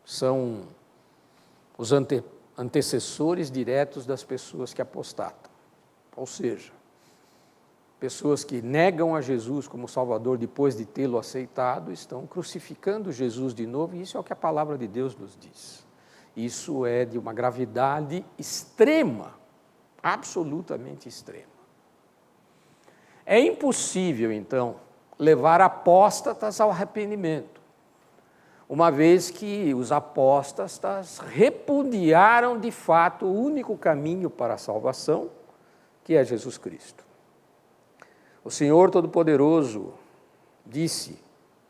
são os antecessores diretos das pessoas que apostatam. Ou seja, pessoas que negam a Jesus como Salvador depois de tê-lo aceitado, estão crucificando Jesus de novo, e isso é o que a palavra de Deus nos diz. Isso é de uma gravidade extrema, absolutamente extrema. É impossível, então, levar apóstatas ao arrependimento, uma vez que os apóstatas repudiaram de fato o único caminho para a salvação, que é Jesus Cristo. O Senhor Todo-Poderoso disse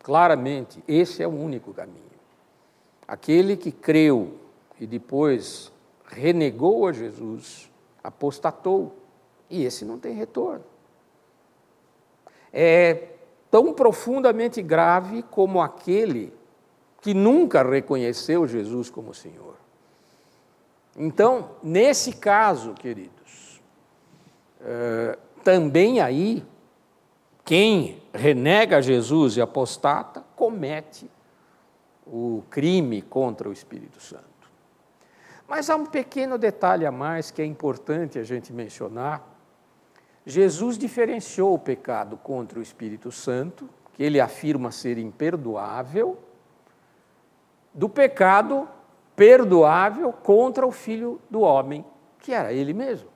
claramente, esse é o único caminho. Aquele que creu e depois renegou a Jesus, apostatou, e esse não tem retorno. É tão profundamente grave como aquele que nunca reconheceu Jesus como Senhor. Então, nesse caso, queridos, também aí, quem renega Jesus e apostata, comete o crime contra o Espírito Santo. Mas há um pequeno detalhe a mais que é importante a gente mencionar. Jesus diferenciou o pecado contra o Espírito Santo, que ele afirma ser imperdoável, do pecado perdoável contra o Filho do Homem, que era ele mesmo.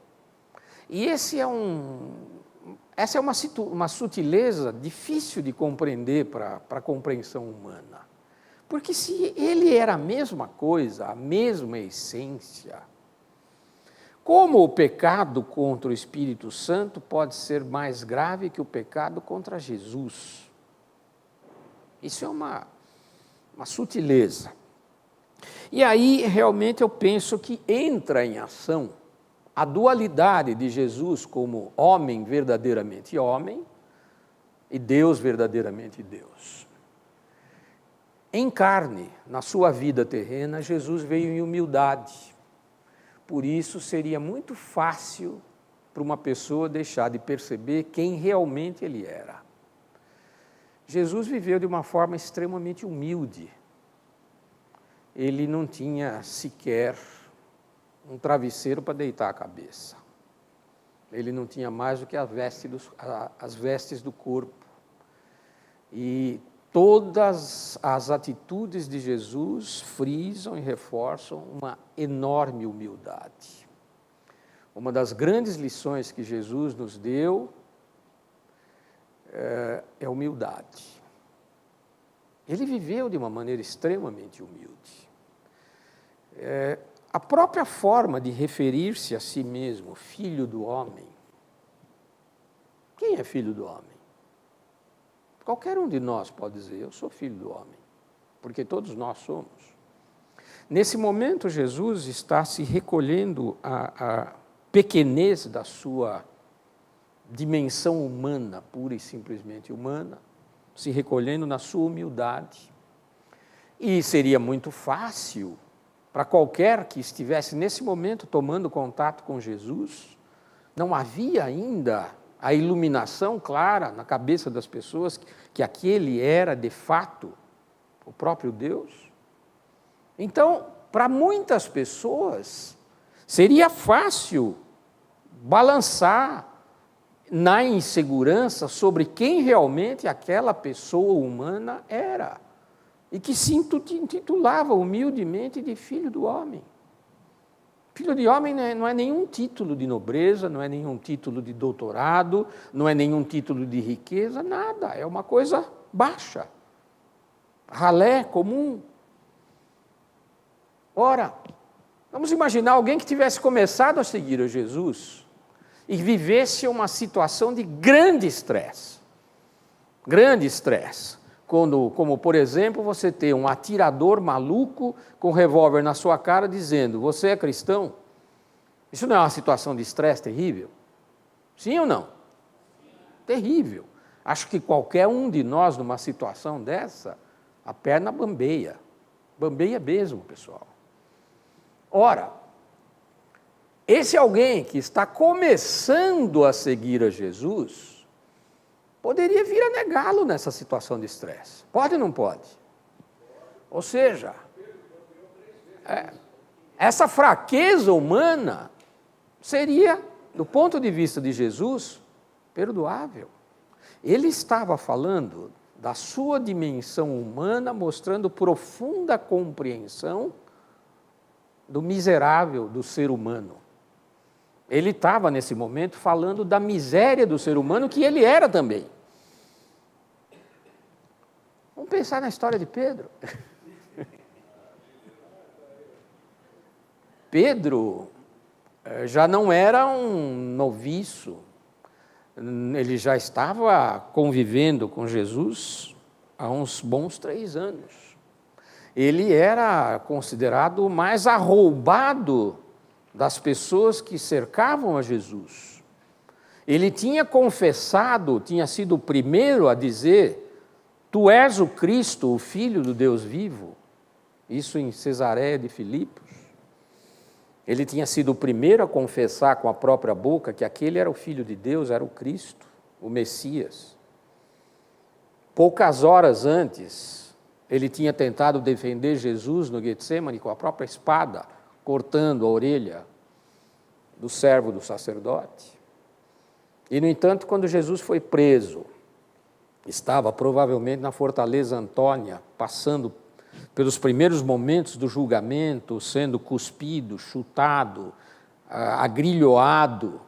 E essa é uma sutileza difícil de compreender para a compreensão humana. Porque se ele era a mesma coisa, a mesma essência, como o pecado contra o Espírito Santo pode ser mais grave que o pecado contra Jesus? Isso é uma sutileza. E aí, realmente, eu penso que entra em ação a dualidade de Jesus como homem verdadeiramente homem e Deus verdadeiramente Deus. Em carne, na sua vida terrena, Jesus veio em humildade. Por isso, seria muito fácil para uma pessoa deixar de perceber quem realmente ele era. Jesus viveu de uma forma extremamente humilde. Ele não tinha sequer um travesseiro para deitar a cabeça. Ele não tinha mais do que as vestes do corpo. E todas as atitudes de Jesus frisam e reforçam uma enorme humildade. Uma das grandes lições que Jesus nos deu é humildade. Ele viveu de uma maneira extremamente humilde. A própria forma de referir-se a si mesmo, filho do homem. Quem é filho do homem? Qualquer um de nós pode dizer, eu sou filho do homem, porque todos nós somos. Nesse momento, Jesus está se recolhendo à pequenez da sua dimensão humana, pura e simplesmente humana, se recolhendo na sua humildade. E seria muito fácil para qualquer que estivesse nesse momento tomando contato com Jesus, não havia ainda a iluminação clara na cabeça das pessoas que aquele era, de fato, o próprio Deus. Então, para muitas pessoas, seria fácil balançar na insegurança sobre quem realmente aquela pessoa humana era, e que se intitulava humildemente de filho do homem. Filho de homem não é nenhum título de nobreza, não é nenhum título de doutorado, não é nenhum título de riqueza, nada, é uma coisa baixa, ralé, comum. Ora, vamos imaginar alguém que tivesse começado a seguir a Jesus e vivesse uma situação de grande estresse. Como, por exemplo, você ter um atirador maluco com um revólver na sua cara dizendo, você é cristão? Isso não é uma situação de estresse terrível? Sim ou não? Terrível. Acho que qualquer um de nós, numa situação dessa, a perna bambeia. Bambeia mesmo, pessoal. Ora, esse alguém que está começando a seguir a Jesus poderia vir a negá-lo nessa situação de estresse. Pode ou não pode? Ou seja, essa fraqueza humana seria, do ponto de vista de Jesus, perdoável. Ele estava falando da sua dimensão humana, mostrando profunda compreensão do miserável do ser humano. Ele estava, nesse momento, falando da miséria do ser humano, que ele era também. Vamos pensar na história de Pedro. Pedro já não era um noviço, ele já estava convivendo com Jesus há uns bons 3 anos. Ele era considerado o mais arroubado das pessoas que cercavam a Jesus. Ele tinha confessado, tinha sido o primeiro a dizer, tu és o Cristo, o Filho do Deus vivo, isso em Cesareia de Filipos. Ele tinha sido o primeiro a confessar com a própria boca que aquele era o Filho de Deus, era o Cristo, o Messias. Poucas horas antes, ele tinha tentado defender Jesus no Getsemane com a própria espada, cortando a orelha do servo do sacerdote. E, no entanto, quando Jesus foi preso, estava provavelmente na fortaleza Antônia, passando pelos primeiros momentos do julgamento, sendo cuspido, chutado, agrilhoado.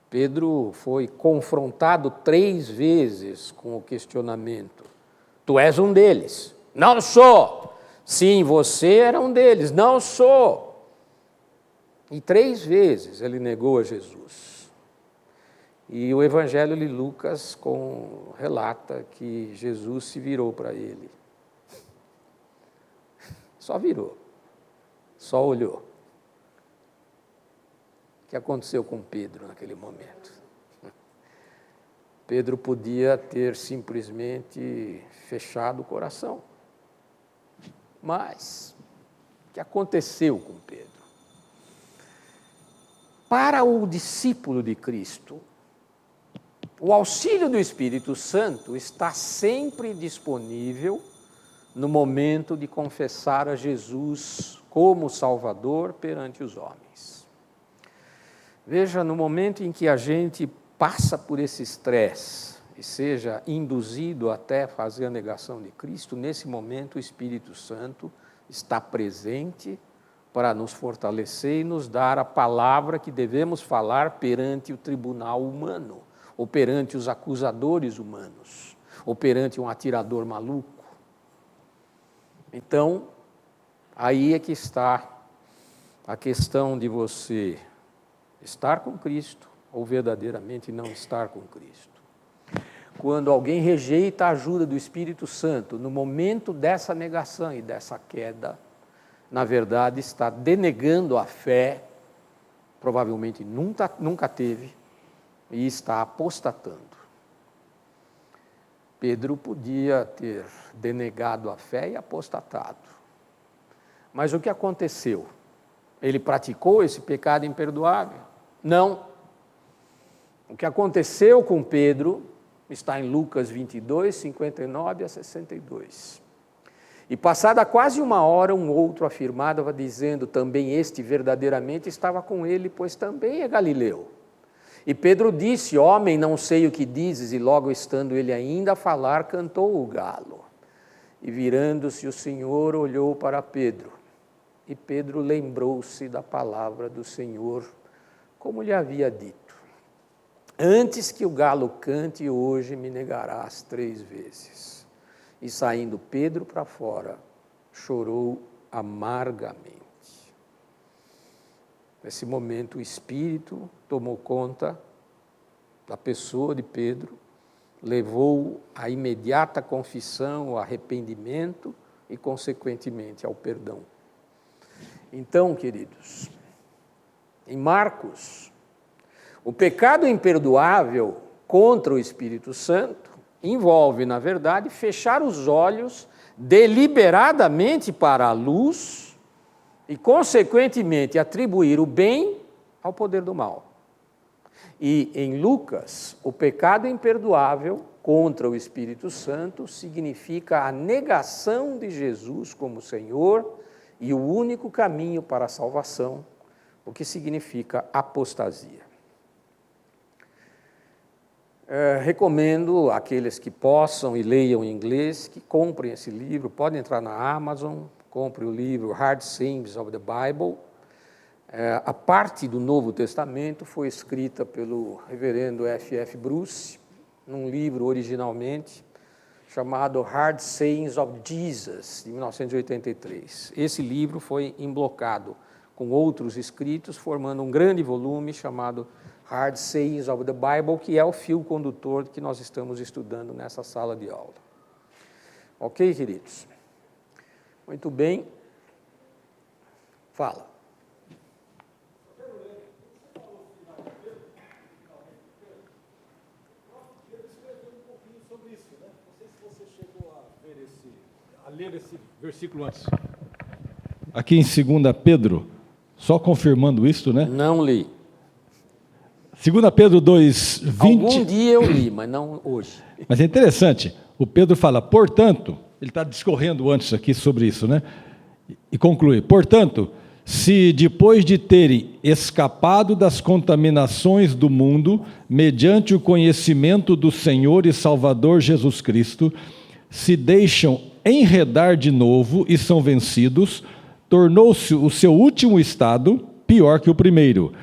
Pedro foi confrontado 3 vezes com o questionamento: tu és um deles? Não sou. Sim, você era um deles. Não sou. E 3 vezes ele negou a Jesus. E o Evangelho de Lucas relata que Jesus se virou para ele. Só virou. Só olhou. O que aconteceu com Pedro naquele momento? Pedro podia ter simplesmente fechado o coração. Mas, o que aconteceu com Pedro? Para o discípulo de Cristo, o auxílio do Espírito Santo está sempre disponível no momento de confessar a Jesus como Salvador perante os homens. Veja, no momento em que a gente passa por esse estresse e seja induzido até fazer a negação de Cristo, nesse momento o Espírito Santo está presente para nos fortalecer e nos dar a palavra que devemos falar perante o tribunal humano, ou perante os acusadores humanos, ou perante um atirador maluco. Então, aí é que está a questão de você estar com Cristo ou verdadeiramente não estar com Cristo. Quando alguém rejeita a ajuda do Espírito Santo, no momento dessa negação e dessa queda, na verdade está denegando a fé, provavelmente nunca teve, e está apostatando. Pedro podia ter denegado a fé e apostatado. Mas o que aconteceu? Ele praticou esse pecado imperdoável? Não. O que aconteceu com Pedro está em Lucas 22, 59 a 62. E passada quase 1 hora, um outro afirmava, dizendo: também este verdadeiramente estava com ele, pois também é galileu. E Pedro disse: homem, não sei o que dizes. E logo estando ele ainda a falar, cantou o galo. E virando-se o Senhor, olhou para Pedro. E Pedro lembrou-se da palavra do Senhor, como lhe havia dito: antes que o galo cante, hoje me negarás 3 vezes. E saindo Pedro para fora, chorou amargamente. Nesse momento, o Espírito tomou conta da pessoa de Pedro, levou à imediata confissão, ao arrependimento e, consequentemente, ao perdão. Então, queridos, em Marcos, o pecado imperdoável contra o Espírito Santo envolve, na verdade, fechar os olhos deliberadamente para a luz e, consequentemente, atribuir o bem ao poder do mal. E, em Lucas, o pecado imperdoável contra o Espírito Santo significa a negação de Jesus como Senhor e o único caminho para a salvação, o que significa apostasia. Recomendo àqueles que possam e leiam em inglês que comprem esse livro. Podem entrar na Amazon, compre o livro Hard Sayings of the Bible. A parte do Novo Testamento foi escrita pelo reverendo F.F. Bruce, num livro originalmente chamado Hard Sayings of Jesus, de 1983. Esse livro foi emblocado com outros escritos, formando um grande volume chamado Hard Sayings of the Bible, que é o fio condutor que nós estamos estudando nessa sala de aula. Ok, queridos? Muito bem. Fala. A ler esse versículo antes. aqui em 2 Pedro, só confirmando isso, né? Não li. 2 Pedro 2, 20... Algum dia eu li, mas não hoje. Mas é interessante, o Pedro fala, portanto, ele está discorrendo antes aqui sobre isso, né? E conclui, portanto, se depois de terem escapado das contaminações do mundo, mediante o conhecimento do Senhor e Salvador Jesus Cristo, se deixam enredar de novo e são vencidos, tornou-se o seu último estado pior que o primeiro,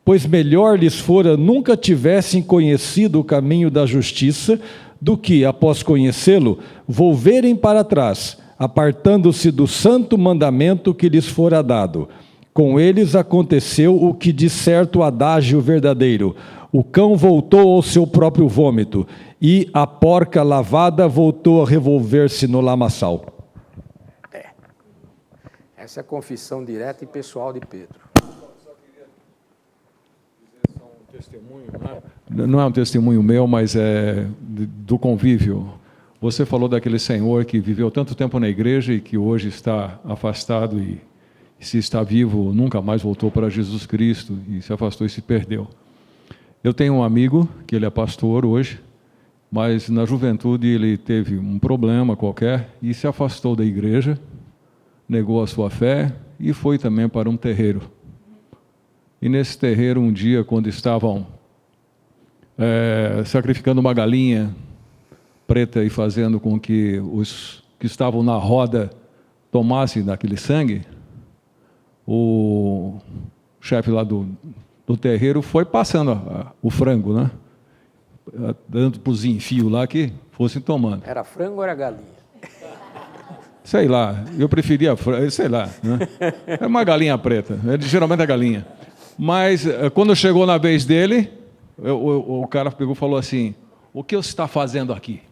pois melhor lhes fora nunca tivessem conhecido o caminho da justiça, do que, após conhecê-lo, volverem para trás, apartando-se do santo mandamento que lhes fora dado. Com eles aconteceu o que diz certo adágio verdadeiro: o cão voltou ao seu próprio vômito, e a porca lavada voltou a revolver-se no lamaçal. Essa é a confissão direta e pessoal de Pedro. Não é um testemunho meu, mas é do convívio. Você falou daquele senhor que viveu tanto tempo na igreja e que hoje está afastado e, se está vivo, nunca mais voltou para Jesus Cristo e se afastou e se perdeu. Eu tenho um amigo que ele é pastor hoje, mas na juventude ele teve um problema qualquer e se afastou da igreja, negou a sua fé e foi também para um terreiro. E nesse terreiro, um dia, quando estavam sacrificando uma galinha preta e fazendo com que os que estavam na roda tomassem daquele sangue, o chefe lá do terreiro foi passando o frango, né? Dando para os enfios lá que fossem tomando. Era frango ou era galinha? Sei lá, eu preferia frango, sei lá, né? É uma galinha preta, geralmente é galinha. Mas quando chegou na vez dele, o cara pegou e falou assim: o que você está fazendo aqui?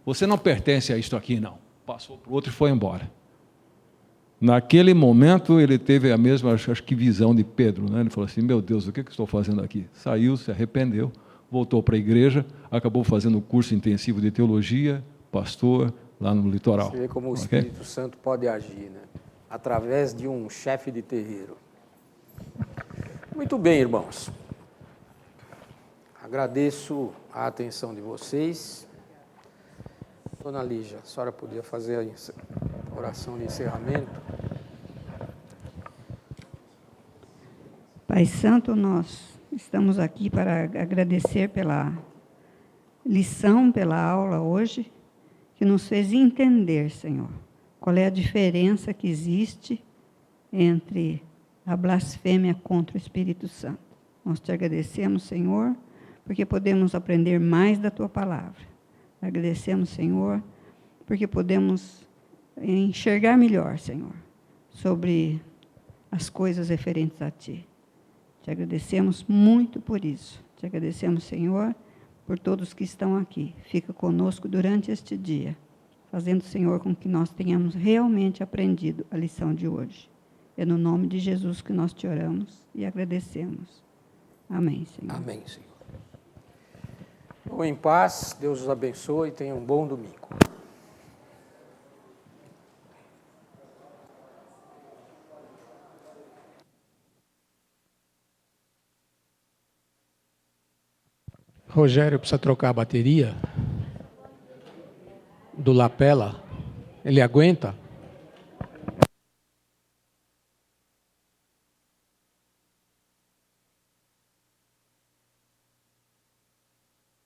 Você não pertence a isto aqui, não. Passou para o outro e foi embora. Naquele momento, ele teve a mesma, acho que, visão de Pedro, né? Ele falou assim: meu Deus, o que estou fazendo aqui? Saiu, se arrependeu, voltou para a igreja, acabou fazendo um curso intensivo de teologia, pastor, lá no litoral. Você vê como o Espírito Santo pode agir, né? Através de um chefe de terreiro. Muito bem, irmãos. Agradeço a atenção de vocês. Dona Lígia, a senhora podia fazer a oração de encerramento? Pai Santo, nós estamos aqui para agradecer pela lição, pela aula hoje, que nos fez entender, Senhor, qual é a diferença que existe entre a blasfêmia contra o Espírito Santo. Nós te agradecemos, Senhor, porque podemos aprender mais da Tua Palavra. Agradecemos, Senhor, porque podemos enxergar melhor, Senhor, sobre as coisas referentes a Ti. Te agradecemos muito por isso. Te agradecemos, Senhor, por todos que estão aqui. Fica conosco durante este dia, fazendo, Senhor, com que nós tenhamos realmente aprendido a lição de hoje. É no nome de Jesus que nós te oramos e agradecemos. Amém, Senhor. Amém, Senhor. Vão em paz, Deus os abençoe e tenham um bom domingo. Rogério precisa trocar a bateria do lapela. Ele aguenta?